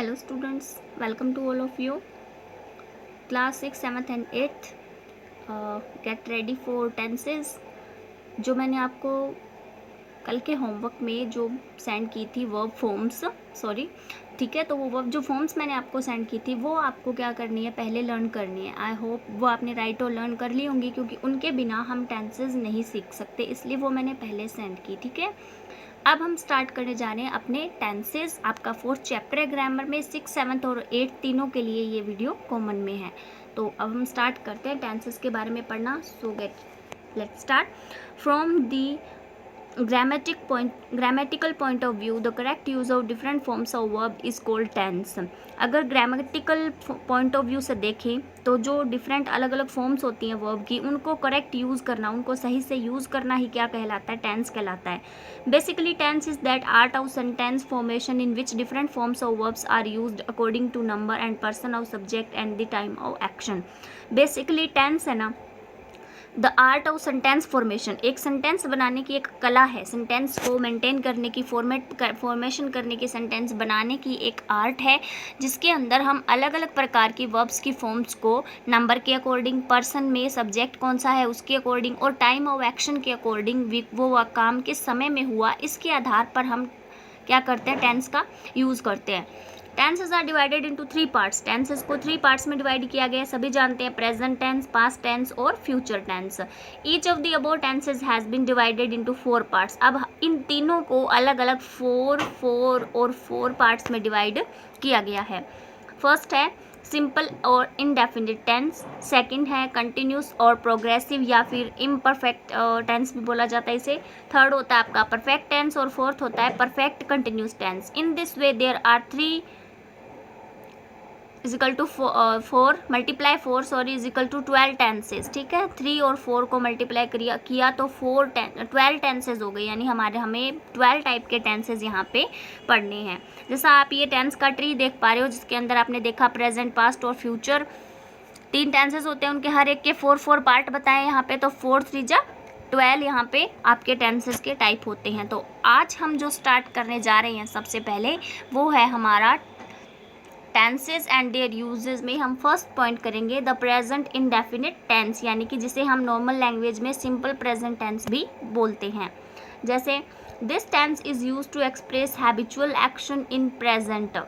Hello students, welcome to all of you. Class 6, 7th and 8th. Get ready for tenses. जो मैंने आपको कल के होमवर्क में जो सेंड की थी वर्ब फॉर्म्स, ठीक है, तो वो वर्ब जो फॉर्म्स मैंने आपको सेंड की थी वो आपको क्या करनी है, पहले लर्न करनी है. आई होप वो आपने राइट और लर्न कर ली होंगी, क्योंकि उनके बिना हम टेंसेस नहीं सीख सकते, इसलिए वो मैंने पहले सेंड की. ठीक है, अब हम स्टार्ट करने जा रहे हैं अपने टेंसेस. आपका 4th चैप्टर है ग्रामर में. 6, 7th और 8th तीनों के लिए ये वीडियो कॉमन में है. तो अब हम स्टार्ट करते हैं टेंसेस के बारे में पढ़ना. So let's start. From the grammatical point of view, the correct use of different forms of verb is called tense. अगर ग्रामेटिकल पॉइंट ऑफ व्यू से देखें तो जो डिफरेंट अलग अलग फॉर्म्स होती हैं वर्ब की, उनको करेक्ट यूज़ करना, उनको सही से यूज़ करना ही क्या कहलाता है, टेंस कहलाता है. Basically tense is that art of sentence formation in which different forms of verbs are used according to number and person of subject and the time of action. Basically tense है ना, the art of sentence formation, एक sentence बनाने की एक कला है. Sentence को maintain करने की, फॉर्मेशन करने की, सेंटेंस बनाने की एक आर्ट है, जिसके अंदर हम अलग अलग प्रकार की वर्ब्स की फॉर्म्स को नंबर के अकॉर्डिंग, पर्सन में सब्जेक्ट कौन सा है उसके अकॉर्डिंग और टाइम ऑफ एक्शन के अकॉर्डिंग, वो काम किस समय में हुआ, इसके आधार पर हम क्या करते हैं, टेंस का यूज़ करते हैं. Tenses are divided into 3 parts. Tenses को 3 पार्ट्स में डिवाइड किया गया है, सभी जानते हैं, प्रेजेंट टेंस, पास्ट टेंस और future tense. Each of the above tenses has been divided into 4 parts. अब इन तीनों को अलग अलग 4 पार्ट्स में डिवाइड किया गया है. फर्स्ट है सिंपल और इनडेफिनिट टेंस. सेकंड है कंटिन्यूस और प्रोग्रेसिव या फिर इम्परफेक्ट टेंस भी बोला जाता है इसे. थर्ड होता है आपका परफेक्ट टेंस और फोर्थ होता है perfect continuous tense. In this way there are 3 is equal to 4 multiply 4 is equal to 12 tenses. ठीक है, 3 और 4 को मल्टीप्लाई किया तो 12 टेंसेज हो गए, यानी हमें 12 टाइप के टेंसेज यहाँ पे पढ़ने हैं. जैसा आप ये टेंस का ट्री देख पा रहे हो, जिसके अंदर आपने देखा प्रेजेंट, पास्ट और फ्यूचर 3 टेंसेज होते हैं, उनके हर एक के 4 पार्ट बताए यहाँ पे. तो 4 3 जा 12 यहाँ पे आपके टेंसेज के टाइप होते हैं. तो आज हम जो स्टार्ट करने जा रहे हैं सबसे पहले वो है हमारा टेंसेज एंड देयर यूजेस में हम फर्स्ट पॉइंट करेंगे द प्रेजेंट इंडेफिनिट टेंस, यानी कि जिसे हम नॉर्मल लैंग्वेज में सिंपल प्रेजेंट टेंस भी बोलते हैं. जैसे this tense is use to express habitual action in present.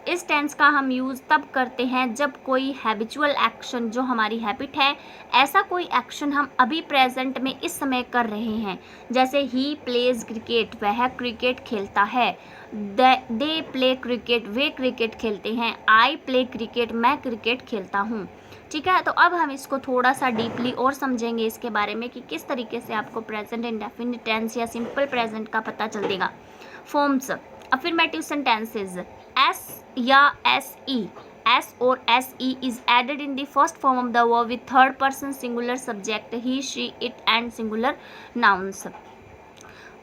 इस टेंस का हम यूज़ तब करते हैं जब कोई हैबिचुअल एक्शन, जो हमारी हैबिट है, ऐसा कोई एक्शन हम अभी प्रेजेंट में इस समय कर रहे हैं. जैसे ही प्लेज क्रिकेट, वह क्रिकेट खेलता है. They play cricket, way cricket खेलते हैं. आई प्ले क्रिकेट, मैं क्रिकेट खेलता हूँ. ठीक है, तो अब हम इसको थोड़ा सा डीपली और समझेंगे इसके बारे में कि किस तरीके से आपको प्रेजेंट इंडेफिनिट टेंस या सिंपल प्रेजेंट का पता चल देगा. फॉर्म्स. Affirmative sentences. एस या एस ई, एस और S E is added in the first form of the verb with third person singular subject he, she, it and singular nouns.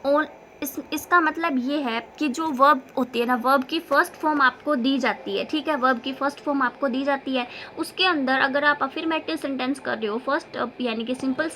और इसका मतलब ये है कि जो वर्ब होती है ना, वर्ब की फर्स्ट फॉर्म आपको दी जाती है. ठीक है, वर्ब की फर्स्ट फॉर्म आपको दी जाती है. उसके अंदर अगर आप अफर्मेटिव सेंटेंस कर रहे हो, फर्स्ट यानी कि सिंपल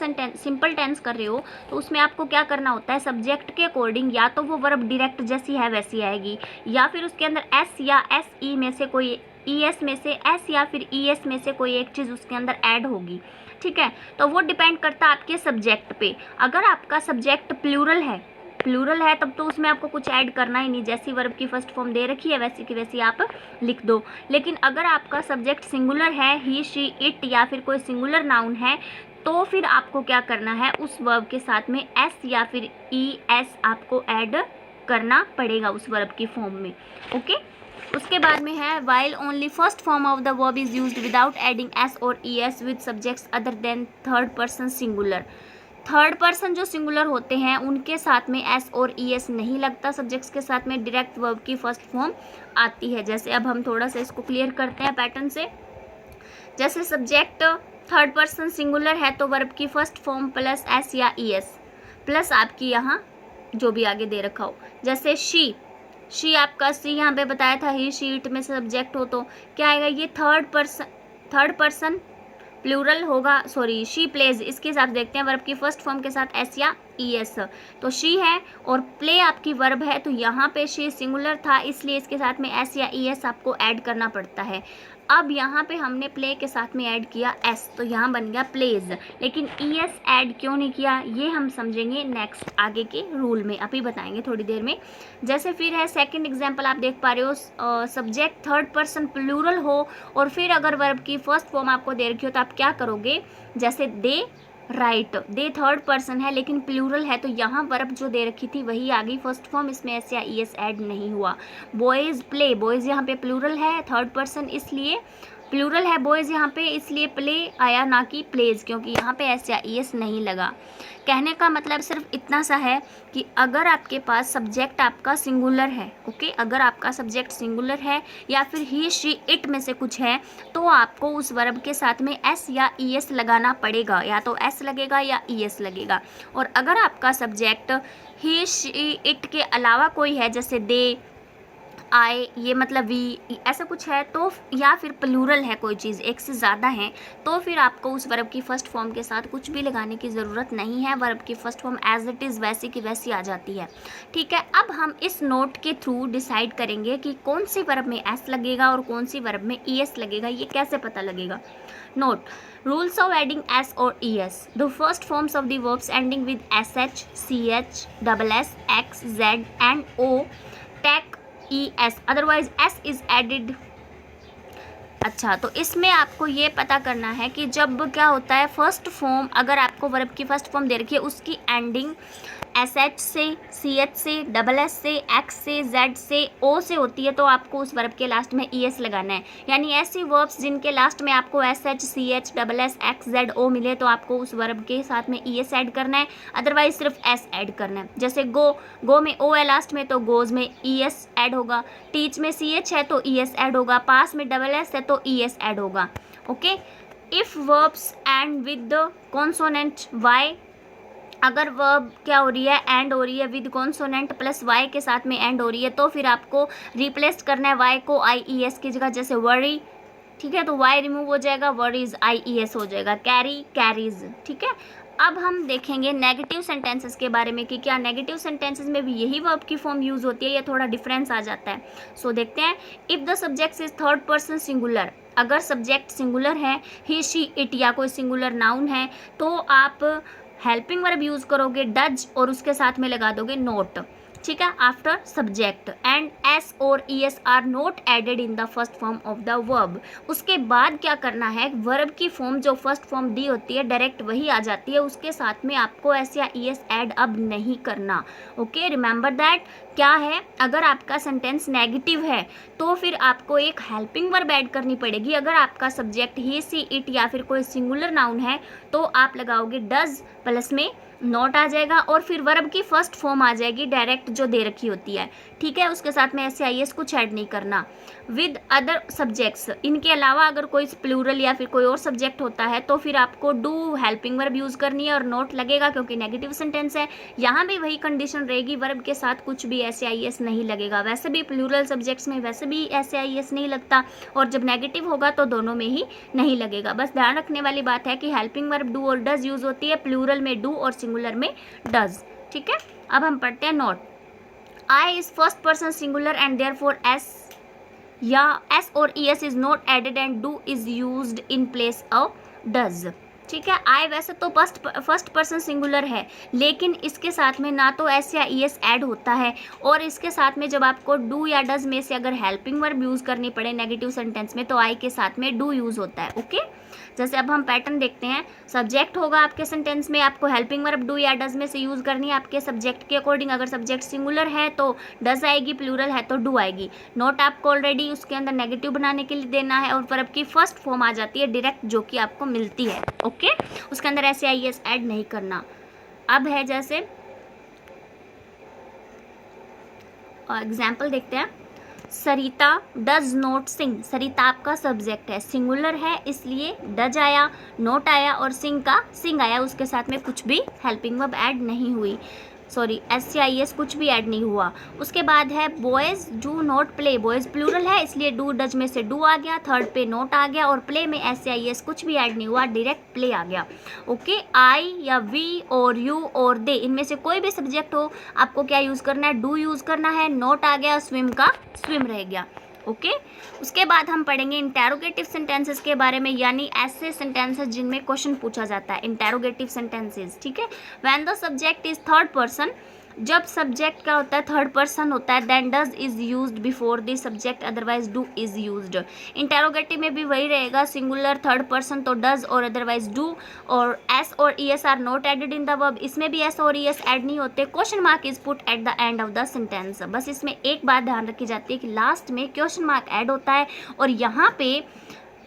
टेंस कर रहे हो, तो उसमें आपको क्या करना होता है, सब्जेक्ट के अकॉर्डिंग या तो वो वर्ब डायरेक्ट जैसी है वैसी आएगी, या फिर उसके अंदर एस या एस ई में से कोई, ई एस में से एस या फिर ई एस में से कोई एक चीज़ उसके अंदर ऐड होगी. ठीक है, तो वो डिपेंड करता है आपके सब्जेक्ट पे. अगर आपका सब्जेक्ट प्लूरल है तब तो उसमें आपको कुछ ऐड करना ही नहीं, जैसी वर्ब की फर्स्ट फॉर्म दे रखी है वैसी की वैसी आप लिख दो. लेकिन अगर आपका सब्जेक्ट सिंगुलर है, ही, शी, इट या फिर कोई सिंगुलर नाउन है, तो फिर आपको क्या करना है, उस वर्ब के साथ में एस या फिर ई एस आपको ऐड करना पड़ेगा उस वर्ब की फॉर्म में. ओके, उसके बाद में है while only first form of the verb is used without adding s और e s with subjects other than third person singular. Third person जो सिंगुलर होते हैं उनके साथ में एस और ई एस नहीं लगता, सब्जेक्ट्स के साथ में डायरेक्ट वर्ब की फर्स्ट फॉर्म आती है. जैसे अब हम थोड़ा सा इसको क्लियर करते हैं पैटर्न से. जैसे सब्जेक्ट थर्ड पर्सन सिंगुलर है तो वर्ब की फर्स्ट फॉर्म प्लस एस या ई एस प्लस आपकी यहाँ जो भी आगे दे रखा हो. जैसे शी आपका सी यहाँ पे बताया था, ही, शी, इट में सब्जेक्ट हो तो क्या आएगा, ये थर्ड पर्सन प्लूरल होगा. शी प्लेज, इसके हिसाब से देखते हैं वर्ब की फर्स्ट फॉर्म के साथ एस या ES, तो शी है और प्ले आपकी वर्ब है, तो यहाँ पे शी सिंगुलर था इसलिए इसके साथ में S या ES आपको ऐड करना पड़ता है। अब यहाँ पे हमने प्ले के साथ में ऐड किया S, तो यहाँ बन गया प्लेज, लेकिन ES ऐड क्यों नहीं किया ये हम समझेंगे नेक्स्ट आगे के रूल में, अभी बताएंगे थोड़ी देर में। जैसे फिर है सेकंड एग्जांपल, आप देख पा रहे हो, सब्जेक्ट थर्ड पर्सन प्लूरल हो और फिर अगर वर्ब की फर्स्ट फॉर्म आपको दे रखी हो तो आप क्या करोगे, जैसे दे राइट, दे थर्ड पर्सन है लेकिन प्लूरल है, तो यहाँ वर्ब जो दे रखी थी वही आ गई फर्स्ट फॉर्म, इसमें एस या ES ऐड नहीं हुआ। बॉयज़ प्ले, बॉयज़ यहाँ पे प्लूरल है, थर्ड पर्सन इसलिए प्लूरल है बॉयज़ यहाँ पे, इसलिए प्ले आया ना कि प्लेज, क्योंकि यहाँ पे एस या ES नहीं लगा। कहने का मतलब सिर्फ इतना सा है कि अगर आपके पास सब्जेक्ट आपका सिंगुलर है, ओके, अगर आपका सब्जेक्ट सिंगुलर है या फिर ही शी इट में से कुछ है, तो आपको उस वर्ब के साथ में एस या ES लगाना पड़ेगा, या तो एस लगेगा या ES लगेगा। और अगर आपका सब्जेक्ट ही शी इट के अलावा कोई है, जैसे दे आए, ये मतलब वी, ऐसा कुछ है, तो या फिर प्लूरल है कोई चीज़, एक से ज़्यादा है, तो फिर आपको उस वर्ब की फ़र्स्ट फॉर्म के साथ कुछ भी लगाने की ज़रूरत नहीं है, वर्ब की first form as it is वैसी की वैसी आ जाती है। ठीक है, अब हम इस नोट के थ्रू डिसाइड करेंगे कि कौन सी वर्ब में एस लगेगा और कौन सी वर्ब में ES लगेगा, ये कैसे पता लगेगा। Note, rules of adding S or ES. The first forms of the verbs ending with SH, CH, SS, X, Z and O take ES, otherwise S is added। अच्छा, तो इसमें आपको ये पता करना है कि जब क्या होता है, फर्स्ट फॉर्म अगर आपको वर्ब की फर्स्ट फॉर्म दे रखी है उसकी एंडिंग SH से, CH से, SS से, X से, Z से, O से होती है, तो आपको उस वर्ब के लास्ट में ES लगाना है। यानी ऐसी वर्ब्स जिनके लास्ट में आपको SH, CH, SS, X, Z, O मिले तो आपको उस वर्ब के साथ में ES ऐड करना है, अदरवाइज सिर्फ S ऐड करना है। जैसे गो में O है लास्ट में तो गोज में ES ऐड होगा, टीच में CH है तो ES ऐड होगा, पास में SS है तो ES ऐड होगा। Okay, if verbs and with the consonant Y, अगर वर्ब क्या हो रही है, एंड हो रही है विद कॉन्सोनेंट प्लस Y के साथ में एंड हो रही है, तो फिर आपको रिप्लेस करना है Y को IES की जगह, जैसे वरी, ठीक है, तो Y रिमूव हो जाएगा, वरीज IES हो जाएगा, कैरी कैरीज। ठीक है, अब हम देखेंगे नेगेटिव सेंटेंसेस के बारे में कि क्या नेगेटिव सेंटेंसेस में भी यही वर्ब की फॉर्म यूज़ होती है या थोड़ा डिफरेंस आ जाता है। सो देखते हैं, if the subject is third person singular, अगर सब्जेक्ट सिंगुलर है, ही शी इट या कोई सिंगुलर नाउन है, तो आप हेल्पिंग वर्ब यूज़ करोगे डज और उसके साथ में लगा दोगे नोट। ठीक है, आफ्टर सब्जेक्ट, एंड S और ES are not added in the first form of the verb. उसके बाद क्या करना है, वर्ब की फॉर्म जो फर्स्ट फॉर्म दी होती है डायरेक्ट वही आ जाती है, उसके साथ में आपको S या ES ऐड अब नहीं करना। Okay, remember that. क्या है, अगर आपका सेंटेंस नेगेटिव है तो फिर आपको एक हेल्पिंग वर्ब ऐड करनी पड़ेगी। अगर आपका सब्जेक्ट ही सी इट या फिर कोई सिंगुलर नाउन है तो आप लगाओगे डज, प्लस में नॉट आ जाएगा और फिर वर्ब की फर्स्ट फॉर्म आ जाएगी डायरेक्ट जो दे रखी होती है। ठीक है, उसके साथ में ऐसे IES कुछ ऐड नहीं करना। विद अदर सब्जेक्ट्स, इनके अलावा अगर कोई प्लूरल या फिर कोई और सब्जेक्ट होता है तो फिर आपको डू हेल्पिंग वर्ब यूज़ करनी है और नोट लगेगा क्योंकि नेगेटिव सेंटेंस है। यहाँ भी वही कंडीशन रहेगी, वर्ब के साथ कुछ भी ऐसे IES नहीं लगेगा। वैसे भी प्लूरल सब्जेक्ट्स में वैसे भी ऐसे IES नहीं लगता और जब नेगेटिव होगा तो दोनों में ही नहीं लगेगा। बस ध्यान रखने वाली बात है कि हेल्पिंग वर्ब डू और डज यूज़ होती है, प्लूरल में डू और सिंगुलर में डज। ठीक है, अब हम पढ़ते हैं note. I is first person singular and therefore S या S और ES is not added and do is used in place of does। ठीक है, I वैसे तो फर्स्ट पर्सन सिंगुलर है लेकिन इसके साथ में ना तो S या ES ऐड होता है और इसके साथ में जब आपको डू या डज में से अगर हेल्पिंग वर्ब यूज़ करनी पड़े नेगेटिव सेंटेंस में तो I के साथ में डू यूज़ होता है। ओके, जैसे अब हम पैटर्न देखते हैं, सब्जेक्ट होगा आपके सेंटेंस में, आपको हेल्पिंग वर्ब डू या डज में से यूज़ करनी है आपके सब्जेक्ट के अकॉर्डिंग। अगर सब्जेक्ट सिंगुलर है तो डज आएगी, प्लूरल है तो डू आएगी। नोट आपको ऑलरेडी उसके अंदर नेगेटिव बनाने के लिए देना है और वर्ब की फर्स्ट फॉर्म आ जाती है डायरेक्ट जो कि आपको मिलती है। ओके, उसके अंदर ऐसे IES ऐड नहीं करना। अब है जैसे एग्जाम्पल देखते हैं, सरिता डज नॉट सिंग। सरिता आपका सब्जेक्ट है, सिंगुलर है इसलिए डज आया, नोट आया और सिंग का सिंग आया, उसके साथ में कुछ भी हेल्पिंग वर्ब ऐड नहीं हुई। सॉरी SCIS कुछ भी ऐड नहीं हुआ। उसके बाद है boys do not play, boys plural है इसलिए डू डज में से डू आ गया, थर्ड पे नोट आ गया और प्ले में SCIS कुछ भी ऐड नहीं हुआ, डायरेक्ट प्ले आ गया। ओके, आई या वी और यू और दे, इनमें से कोई भी सब्जेक्ट हो आपको क्या यूज़ करना है, डू यूज़ करना है। नोट आ गया, स्विम का स्विम रह गया। ओके उसके बाद हम पढ़ेंगे इंटेरोगेटिव सेंटेंसेस के बारे में, यानी ऐसे सेंटेंसेस जिनमें क्वेश्चन पूछा जाता है, इंटेरोगेटिव सेंटेंसेस। ठीक है, when the subject is third person, जब सब्जेक्ट क्या होता है, थर्ड पर्सन होता है, then does is used before the subject, otherwise do is used. Interrogative में भी वही रहेगा, सिंगुलर थर्ड पर्सन तो डज और अदरवाइज डू, और एस और ES are not added in the verb, इसमें भी एस और ईएस ऐड नहीं होते। Question mark is put at the end of the sentence, बस इसमें एक बात ध्यान रखी जाती है कि लास्ट में क्वेश्चन मार्क ऐड होता है, और यहाँ पे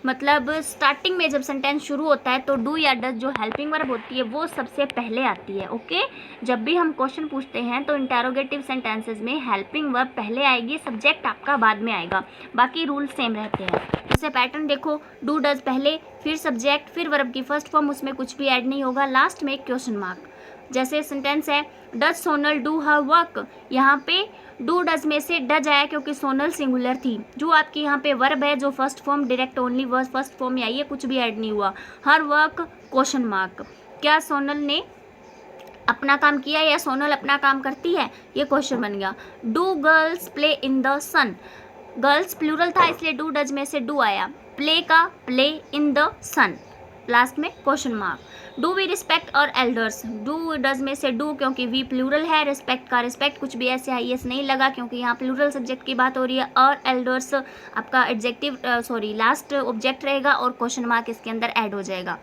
मतलब स्टार्टिंग में जब सेंटेंस शुरू होता है तो डू या डज जो हेल्पिंग वर्ब होती है वो सबसे पहले आती है। ओके, जब भी हम क्वेश्चन पूछते हैं तो इंटेरोगेटिव सेंटेंसेस में हेल्पिंग वर्ब पहले आएगी, सब्जेक्ट आपका बाद में आएगा, बाकी रूल सेम रहते हैं। जैसे पैटर्न देखो, डू डज पहले, फिर सब्जेक्ट, फिर वर्ब की फर्स्ट फॉर्म, उसमें कुछ भी ऐड नहीं होगा, लास्ट में क्वेश्चन मार्क। जैसे सेंटेंस है does Sonal do her work, यहाँ पे डू डज में से डज आया क्योंकि सोनल सिंगुलर थी। जो आपकी यहाँ पे वर्ब है जो first form direct only verb first form में आई है, कुछ भी ऐड नहीं हुआ। हर वर्क क्वेश्चन मार्क, क्या सोनल ने अपना काम किया या सोनल अपना काम करती है, ये क्वेश्चन बन गया। Do girls play in the sun, girls plural था इसलिए डू डज में से डू आया, प्ले का play in the sun, last में question mark. Do we respect our elders, do does में से डू क्योंकि वी प्लूरल है, रिस्पेक्ट का रिस्पेक्ट कुछ भी ऐसे IS नहीं लगा क्योंकि यहाँ प्लूरल सब्जेक्ट की बात हो रही है, और एल्डर्स आपका एडजेक्टिव सॉरी लास्ट ऑब्जेक्ट रहेगा और क्वेश्चन मार्क इसके अंदर ऐड हो जाएगा।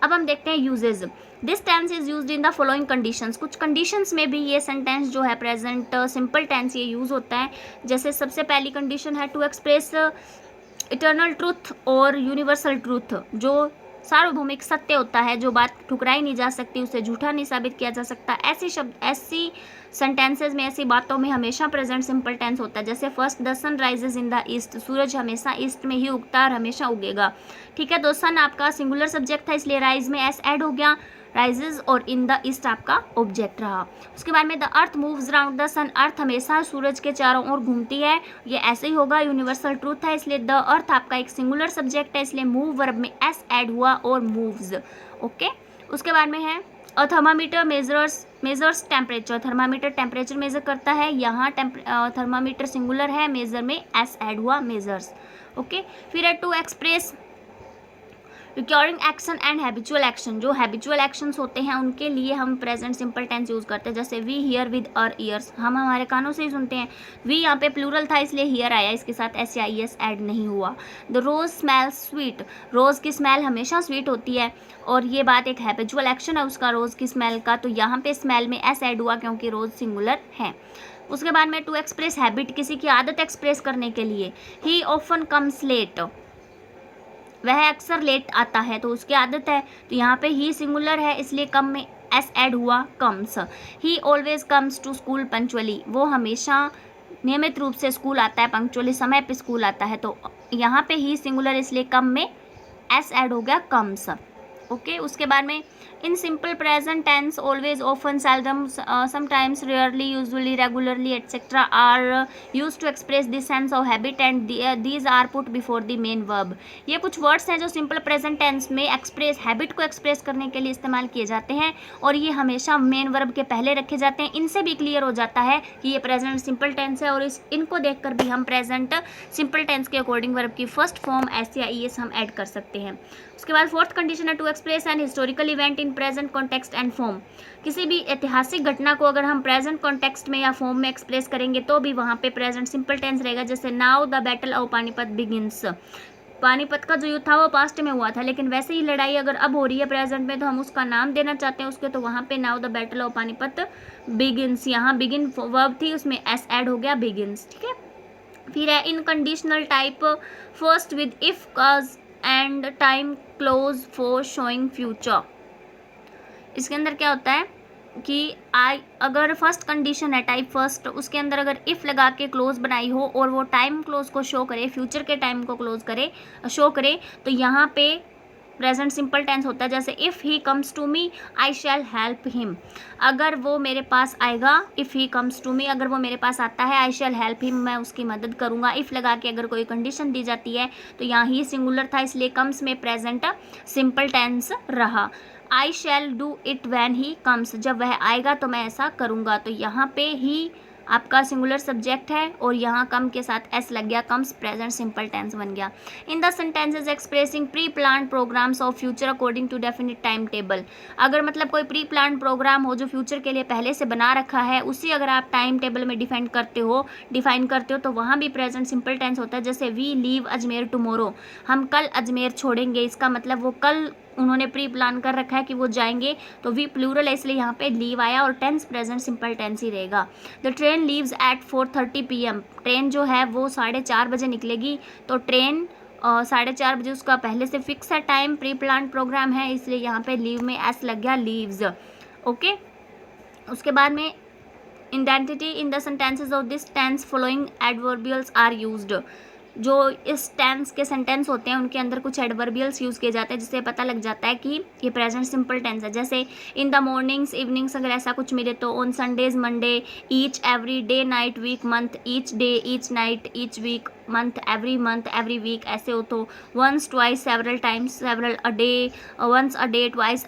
अब हम देखते हैं uses. This tense is used in the following conditions, कुछ कंडीशंस में भी ये सेंटेंस जो है प्रेजेंट सिंपल टेंस ये यूज होता है। जैसे सबसे पहली कंडीशन है टू एक्सप्रेस इटर्नल ट्रूथ और यूनिवर्सल ट्रूथ, जो सार्वभौमिक सत्य होता है, जो बात ठुकराई नहीं जा सकती, उसे झूठा नहीं साबित किया जा सकता, ऐसी शब्द ऐसी सेंटेंसेस में, ऐसी बातों में हमेशा प्रेजेंट सिंपल टेंस होता है। जैसे first the sun rises in the east, सूरज हमेशा ईस्ट में ही उगता और हमेशा उगेगा। ठीक है, तो सन आपका सिंगुलर सब्जेक्ट था इसलिए राइज में एस ऐड हो गया, राइजेज और इन द ईस्ट आपका ऑब्जेक्ट रहा। उसके बाद में the earth moves around the sun, earth हमेशा सूरज के चारों ओर घूमती है, ये ऐसे ही होगा, यूनिवर्सल ट्रूथ है इसलिए द अर्थ आपका एक सिंगुलर सब्जेक्ट है इसलिए मूव वर्ब में एस ऐड हुआ और मूव्स। ओके, उसके बाद में है a thermometer measures temperature, thermometer temperature measure करता है, यहाँ थर्मामीटर सिंगुलर है, मेजर में एस ऐड हुआ, मेजर्स। ओके, फिर है to express recurring action and habitual action, जो हैबिचुअल एक्शंस होते हैं उनके लिए हम प्रेजेंट सिंपल टेंस यूज करते हैं। जैसे we hear with our ears, हम हमारे कानों से ही सुनते हैं, वी यहाँ पे प्लूरल था इसलिए हियर आया, इसके साथ SIS ऐड नहीं हुआ। द रोज स्मेल्स स्वीट, रोज़ की स्मेल हमेशा स्वीट होती है और ये बात एक हैबिचुअल एक्शन है उसका, रोज़ की स्मेल का, तो यहाँ पे स्मेल में एस ऐड हुआ क्योंकि रोज़ सिंगुलर है। उसके बाद में टू एक्सप्रेस हैबिट, किसी की आदत एक्सप्रेस करने के लिए, ही ऑफन कम्स लेट, वह अक्सर लेट आता है तो उसकी आदत है, तो यहाँ पे ही सिंगुलर है इसलिए कम में एस ऐड हुआ, comes. He always comes to school punctually, वो हमेशा नियमित रूप से स्कूल आता है, पंक्चुअली समय पे स्कूल आता है, तो यहाँ पे ही सिंगुलर इसलिए कम में एस ऐड हो गया, कम्स। ओके, उसके बाद में in simple present tense always often seldom sometimes rarely usually regularly etcetera are use to express this sense of habit and these are put before the main verb. ये कुछ words हैं जो simple present tense में express habit को express करने के लिए इस्तेमाल किए जाते हैं और ये हमेशा मेन वर्ब के पहले रखे जाते हैं। इनसे भी क्लियर हो जाता है कि ये प्रेजेंट सिंपल टेंस है और इनको देखकर भी हम प्रेजेंट सिंपल टेंस के अकॉर्डिंग वर्ब की फर्स्ट फॉर्म एस या ईएस हम ऐड कर सकते हैं। उसके बाद फोर्थ कंडीशन है to express an historical event in present context and form. किसी भी ऐतिहासिक घटना को अगर हम प्रेजेंट कॉन्टेक्स्ट में या फॉर्म में एक्सप्रेस करेंगे तो भी वहाँ पे प्रेजेंट सिंपल टेंस रहेगा। जैसे now the battle of Panipat begins, Panipat का जो युद्ध था वो पास्ट में हुआ था, लेकिन वैसे ही लड़ाई अगर अब हो रही है प्रेजेंट में तो हम उसका नाम देना चाहते हैं उसके, तो वहाँ पे now the battle of Panipat begins, यहाँ बिगिन वर्ब थी उसमें एस ऐड हो गया, बिगिंस। ठीक है, फिर है in conditional type first with if clause and time clause for showing future. इसके अंदर क्या होता है कि अगर फर्स्ट कंडीशन है टाइप फर्स्ट, उसके अंदर अगर इफ़ लगा के क्लोज बनाई हो और वो टाइम क्लोज को शो करे, फ्यूचर के टाइम को क्लोज करे शो करे, तो यहाँ पे प्रेजेंट सिंपल टेंस होता है, जैसे if he comes to me I shall help him, अगर वो मेरे पास आएगा, if he comes to me, अगर वो मेरे पास आता है, आई शैल हेल्प हिम, मैं उसकी मदद करूँगा। इफ़ लगा के अगर कोई कंडीशन दी जाती है तो यहाँ ही सिंगुलर था, इसलिए कम्स में प्रेजेंट सिंपल टेंस रहा। I shall do it when he comes, जब वह आएगा तो मैं ऐसा करूँगा। तो यहाँ पे ही आपका सिंगुलर सब्जेक्ट है और यहाँ कम के साथ एस लग गया, कम्स प्रेजेंट सिंपल टेंस बन गया। In the sentences expressing pre plan programs of future according to definite time table, अगर मतलब कोई प्री प्लान प्रोग्राम हो जो फ्यूचर के लिए पहले से बना रखा है, उसी अगर आप टाइम टेबल में डिफाइन करते हो तो वहाँ भी प्रेजेंट सिंपल टेंस होता है। जैसे वी लीव अजमेर टुमारो, हम कल अजमेर छोड़ेंगे, इसका मतलब वो कल उन्होंने प्री प्लान कर रखा है कि वो जाएंगे, तो वी प्लूरल है इसलिए यहाँ पे लीव आया और टेंस प्रेजेंट सिंपल टेंस ही रहेगा। The train leaves eight 4:30 PM, train जो है वो 4:30 बजे निकलेगी, तो ट्रेन 4:30 बजे, उसका पहले से फिक्स है टाइम, प्री प्लान प्रोग्राम है, इसलिए यहाँ पे लीव में एस लग गया, लीव्स। ओके, उसके बाद में identity in the sentences of this tense following adverbials are used, जो इस टेंस के सेंटेंस होते हैं उनके अंदर कुछ एडवर्बियल्स यूज़ किए जाते हैं, जिससे पता लग जाता है कि ये प्रेजेंट सिंपल टेंस है। जैसे इन द मॉर्निंग्स, इवनिंग्स, अगर ऐसा कुछ मिले तो on Sundays, Monday, each, every, day, night, week, month, each day, each night, each week, month, every week, ऐसे हो तो once, twice, several times, several a day, once a day, twice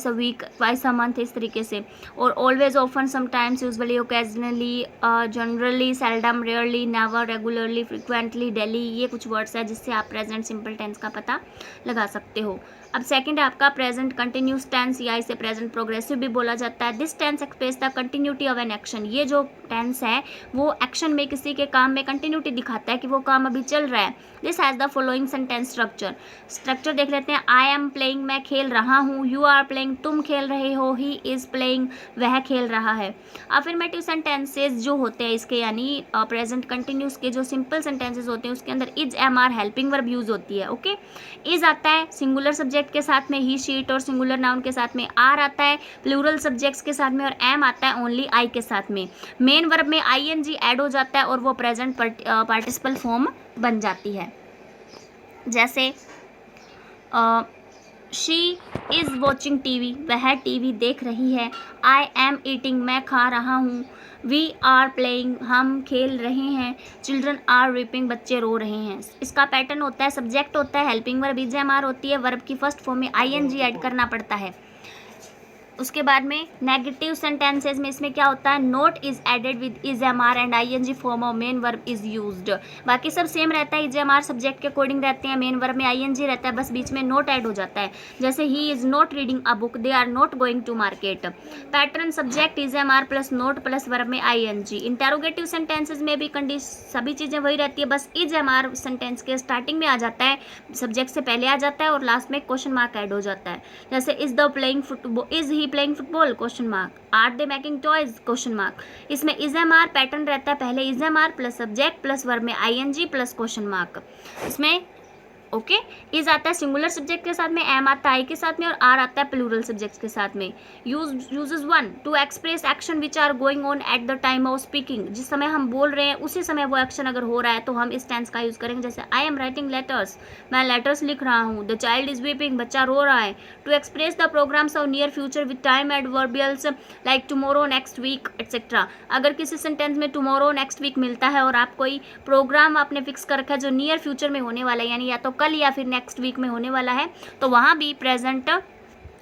a week, twice a month, इस तरीके से। और always, often, sometimes, usually, occasionally, generally, seldom, rarely, never, regularly, frequently, daily, ये कुछ words है जिससे आप प्रेजेंट सिंपल टेंस का पता लगा सकते हो। अब सेकंड है आपका प्रेजेंट कंटिन्यूस टेंस, या इसे प्रेजेंट प्रोग्रेसिव भी बोला जाता है। This tense express the continuity of an action, ये जो टेंस है वो एक्शन में, किसी के काम में कंटिन्यूटी दिखाता है कि वो काम अभी चल रहा है। This has the following sentence structure देख लेते हैं। आई एम प्लेइंग, मैं खेल रहा हूँ, यू आर प्लेइंग, तुम खेल रहे हो, ही इज़ प्लेइंग, वह खेल रहा है। अफर्मेटिव सेंटेंसेस जो होते हैं इसके, यानी प्रेजेंट कंटिन्यूस के जो सिंपल सेंटेंसेस होते हैं उसके अंदर is, am, are, helping verb use होती है। ओके, इज आता है सिंगुलर सब्जेक्ट के साथ में, ही, शी, इट, और सिंगुलर नाउन के साथ में। आर आता है प्लूरल सब्जेक्ट्स के साथ में, और एम आता है ओनली आई के साथ में। मेन वर्ब में आईएनजी ऐड हो जाता है और वो प्रेजेंट पार्टिसिपल फॉर्म बन जाती है। जैसे शी इज़ वॉचिंग टीवी, वह टीवी देख रही है। आई एम ईटिंग, मैं खा रहा हूँ। वी आर प्लेइंग, हम खेल रहे हैं। चिल्ड्रन आर वीपिंग, बच्चे रो रहे हैं। इसका पैटर्न होता है, सब्जेक्ट होता है, helping verb is am are होती है, वर्ब की फर्स्ट फॉर्म में आईएनजी ऐड करना पड़ता है। उसके बाद में नेगेटिव सेंटेंसेस में इसमें क्या होता है, not is added with is am are and ING form of main verb is used. बाकी सब सेम रहता है, इज एम आर सब्जेक्ट के अकॉर्डिंग रहते हैं, मेन वर्ब में आईएनजी रहता है, बस बीच में नोट ऐड हो जाता है। जैसे he is not reading a book, they are not going to market. Pattern subject is am are plus not plus verb में आईएनजी। इंटेरोगेटिव सेंटेंसेज में भी सभी चीज़ें वही रहती है, बस इज एम आर सेंटेंस के स्टार्टिंग में आ जाता है, सब्जेक्ट से पहले आ जाता है और लास्ट में क्वेश्चन मार्क ऐड हो जाता है। जैसे is the playing football, is he playing football, question mark. Are they making toys, question mark. इसमें इज एम आर पैटर्न रहता है, पहले is am are plus subject plus verb में आईएनजी प्लस क्वेश्चन मार्क। इसमें okay, is आता है singular subject के साथ में, एम आता है आई के साथ में, और आर आता है प्लूरल सब्जेक्ट के साथ में। Uses one to express action which are going on at the time of speaking, जिस समय हम बोल रहे हैं उसी समय वो एक्शन अगर हो रहा है तो हम इस टेंस का यूज करेंगे। जैसे आई एम राइटिंग लेटर्स, मैं लेटर्स लिख रहा हूँ। द चाइल्ड इज वीपिंग, बच्चा रो रहा है। To express the programmes of near future with time adverbials like tomorrow, next week et cetera. अगर किसी सेंटेंस में टुमारो, नेक्स्ट वीक मिलता है और आप कोई प्रोग्राम आपने फिक्स कर रखा है जो नियर फ्यूचर में होने वाला है, यानी या तो कल या फिर नेक्स्ट वीक में होने वाला है, तो वहाँ भी प्रेजेंट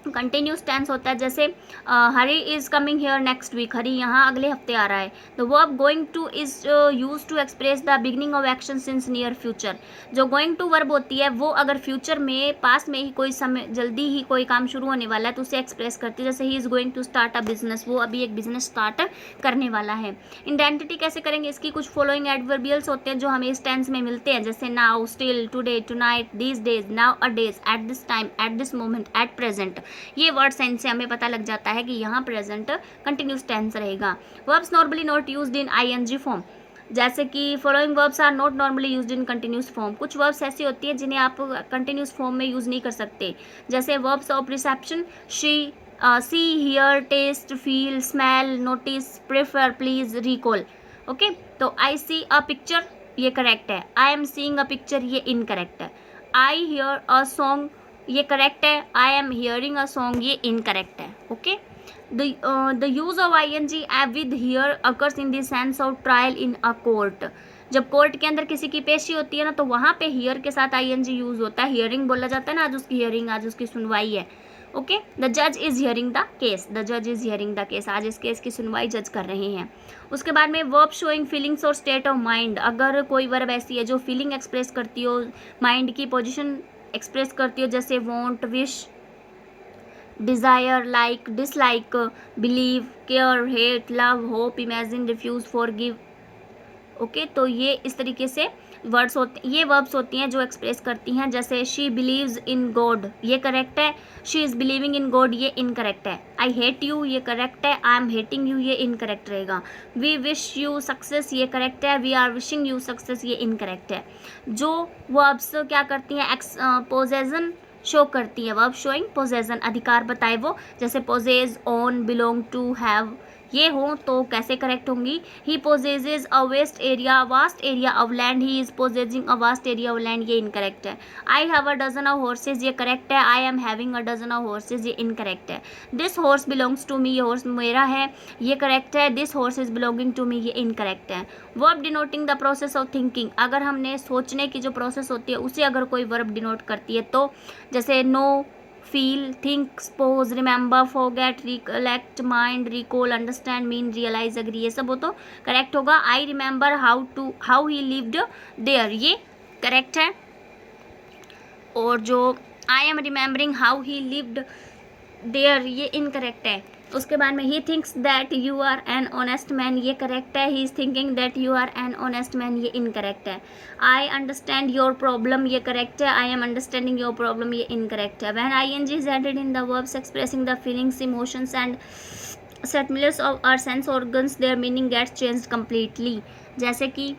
कंटिन्यूस टेंस होता है। जैसे Hari is coming here next week, Hari यहाँ अगले हफ्ते आ रहा है। The verb going to is use to express the beginning of action since near future. जो गोइंग टू वर्ब होती है वो अगर फ्यूचर में पास में ही कोई समय जल्दी ही कोई काम शुरू होने वाला है तो उसे एक्सप्रेस करती है। जैसे he is going to start a business, वो अभी एक बिजनेस स्टार्ट करने वाला है। आइडेंटिटी कैसे करेंगे, इसकी कुछ फॉलोइंग एडवर्बियल्स होते हैं जो हमें इस टेंस में मिलते हैं। जैसे now, still, today, tonight, these days, nowadays, at this time, at this moment, at present. ये वर्ड सेंस से हमें पता लग जाता है कि यहाँ प्रेजेंट कंटिन्यूस टेंस रहेगा। Verbs normally not used in ING form, जैसे कि following verbs are not normally used in continuous form. कुछ वर्ब्स ऐसी होती है जिन्हें आप कंटिन्यूस फॉर्म में यूज़ नहीं कर सकते। जैसे verbs of reception, she, see, hear, taste, feel, smell, notice, prefer, please, recall. Okay, तो आई सी अ पिक्चर, ये करेक्ट है। I am seeing a picture, ये इनकरेक्ट है। आई हियर अ सॉन्ग, ये करेक्ट है, I am hearing a song ये incorrect है। Okay, the use of ING with hear occurs in the sense of trial in a court. जब court के अंदर किसी की पेशी होती है ना, तो वहाँ पे हियर के साथ ING यूज होता है। हियरिंग बोला जाता है ना, आज उसकी हियरिंग, आज उसकी सुनवाई है। ओके, द जज is hearing the case, the जज इज हियरिंग द केस, आज इस केस की सुनवाई जज कर रहे हैं। उसके बाद में वर्ब शोइंग फीलिंग्स और स्टेट ऑफ माइंड, अगर कोई वर्ब ऐसी है जो फीलिंग एक्सप्रेस करती हो, माइंड की पोजीशन एक्सप्रेस करती हो, जैसे want, wish, desire, like, dislike, believe, care, hate, love, hope, imagine, refuse, forgive. Okay, तो ये इस तरीके से वर्ड्स होते, ये वर्ब्स होती हैं जो एक्सप्रेस करती हैं। जैसे शी बिलीव्स इन गॉड, ये करेक्ट है। She is believing in God, ये इनकरेक्ट है। आई हेट यू, ये करेक्ट है। आई एम हेटिंग यू, ये इनकरेक्ट रहेगा। वी विश यू सक्सेस, ये करेक्ट है। We are wishing you success, ये इनकरेक्ट है। जो वर्ब्स क्या करती हैं, पोजेशन शो करती है, वर्ब शोइंग पोजेशन, अधिकार बताए वो, जैसे possess, own, belong to, have, ये हो तो कैसे करेक्ट होंगी। He possesses a vast area of land, he is possessing a vast area of land, ये इनकरेक्ट है। I have a dozen of horses, ये करेक्ट है। I am having a dozen of horses, ये incorrect है। This horse belongs to me, ये horse मेरा है, ये करेक्ट है। This horse is belonging to me, ये इनकरेक्ट है। Verb denoting the process of thinking, अगर हमने सोचने की जो प्रोसेस होती है उसे अगर कोई वर्ब डिनोट करती है तो, जैसे know, feel, think, suppose, remember, forget, recollect, mind, recall, understand, mean, realise, agree, ये सब हो तो करेक्ट होगा। I remember how he lived there, ये करेक्ट है। और जो I am remembering how he lived there, ये इनकरेक्ट है। उसके बाद में ही thinks that you are an honest man, ये करेक्ट है। He is thinking that you are an honest man, ये इनकरेक्ट है। आई अंडरस्टैंड योर प्रॉब्लम, ये करेक्ट है। I am understanding your problem, ये इनकरेक्ट है। When ING is added in the verbs expressing the feelings, emotions and stimulus of our sense organs, their meaning gets changed completely। जैसे कि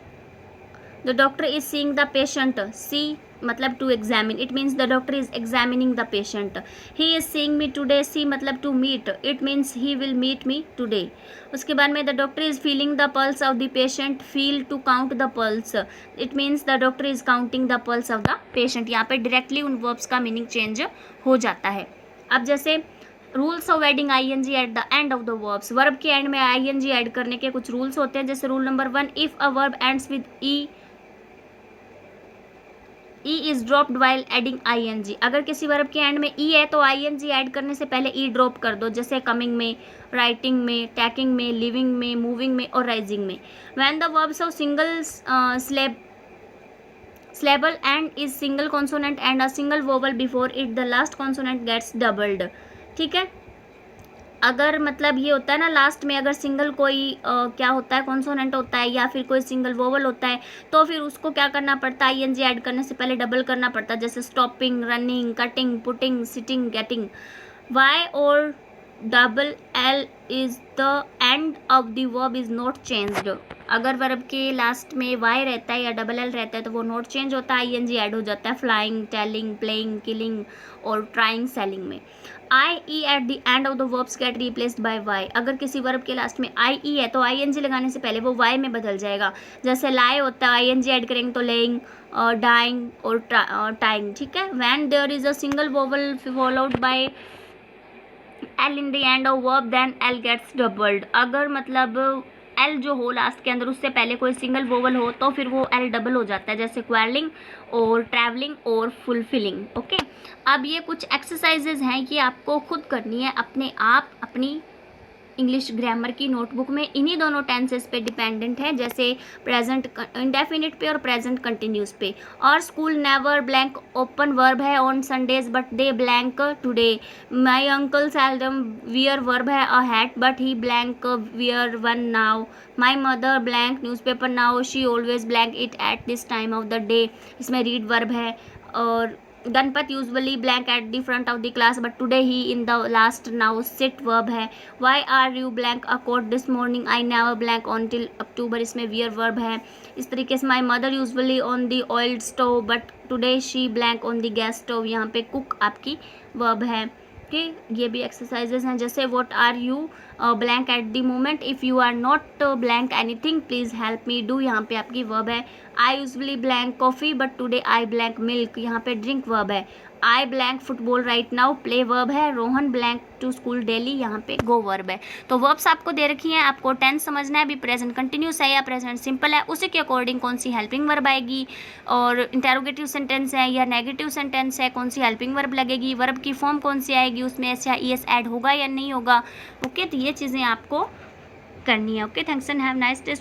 the doctor is seeing the patient, see मतलब to examine, it means the doctor is examining the patient। he is seeing me today, see मतलब to meet, it means he will meet me today। उसके बाद में the doctor is feeling the pulse of the patient, feel to count the pulse, it means the doctor is counting the pulse of the patient। यहाँ पे directly उन verbs का meaning change हो जाता है। अब जैसे rules of adding ING eight the end of the verbs, verb के एंड में ING ऐड करने के कुछ रूल्स होते हैं। जैसे rule number 1, if a verb ends with E is dropped while adding ING, अगर किसी वर्ब के एंड में ई है तो ING ऐड करने से पहले ई ड्रॉप कर दो, जैसे कमिंग में, राइटिंग में, टैकिंग में, लिविंग में, मूविंग में और राइजिंग में। When the verbs of single syllable and is single consonant and a single vowel before it, the last consonant gets doubled। ठीक है, अगर मतलब ये होता है ना, लास्ट में अगर सिंगल कोई क्या होता है, कॉन्सोनेंट होता है या फिर कोई सिंगल वोवल होता है, तो फिर उसको क्या करना पड़ता है, ING ऐड करने से पहले डबल करना पड़ता है। जैसे stopping, running, cutting, putting, sitting, getting. Y और double L is the end of the verb is not changed, अगर वर्ब के लास्ट में वाई रहता है या डबल L रहता है तो वो नॉट चेंज होता है, ING ऐड हो जाता है। फ्लाइंग, टेलिंग, प्लेइंग, किलिंग और ट्राइंग, सेलिंग में। IE at the end of the verbs get replaced by y, अगर किसी वर्ब के लास्ट में IE है तो ING लगाने से पहले वो वाई में बदल जाएगा। जैसे लाई होता है, ING ऐड करेंगे तो लेइंग, डाइंग और टाइंग। ठीक है, when there is a single vowel followed by L in the end of verb then L gets doubled, अगर मतलब L जो हो लास्ट के अंदर उससे पहले कोई सिंगल वोवल हो तो फिर वो L डबल हो जाता है, जैसे क्वेलिंग और ट्रैवलिंग और फुलफिलिंग। ओके, अब ये कुछ एक्सरसाइजेज हैं, ये आपको खुद करनी है अपने आप अपनी इंग्लिश ग्रामर की नोटबुक में। इन्हीं दोनों टेंसेस पे डिपेंडेंट है, जैसे प्रेजेंट इंडेफिनिट पे और प्रेजेंट कंटिन्यूस पे। और school never blank open verb है on Sundays but they blank today. My uncle seldom wear verb है a hat but he blank wear one now. My mother blank newspaper now she always blank it at this time of the day, इसमें read verb है। और Ganpat usually blank at the front of the class but today he in the last now sit verb है। Y are you blank a coat this morning I never blank on till October, इसमें wear verb है। इस तरीके से my mother usually on the oil stove but today she blank on the gas stove, यहाँ पे cook आपकी verb है। Okay, ये भी एक्सरसाइजेज हैं। जैसे what are you blank at the moment, if you are not blank anything please help me do, यहाँ पे आपकी वर्ब है। I usually blank coffee but today I blank milk, यहाँ पे ड्रिंक वर्ब है। I blank football right now, play verb है, Rohan blank to school daily, यहाँ पे गो वर्ब है। तो वर्ब्स आपको दे रखी हैं, आपको टेंस समझना है, अभी प्रेजेंट कंटिन्यूस है या प्रेजेंट सिंपल है, उसी के अकॉर्डिंग कौन सी हेल्पिंग वर्ब आएगी, और इंटेरोगेटिव सेंटेंस है या नेगेटिव सेंटेंस है, कौन सी हेल्पिंग वर्ब लगेगी, वर्ब की फॉर्म कौन सी आएगी, उसमें एस या ई एस ऐड होगा या नहीं होगा। ओके, तो ये चीज़ें आपको करनी है। Okay, thanks and have nice day.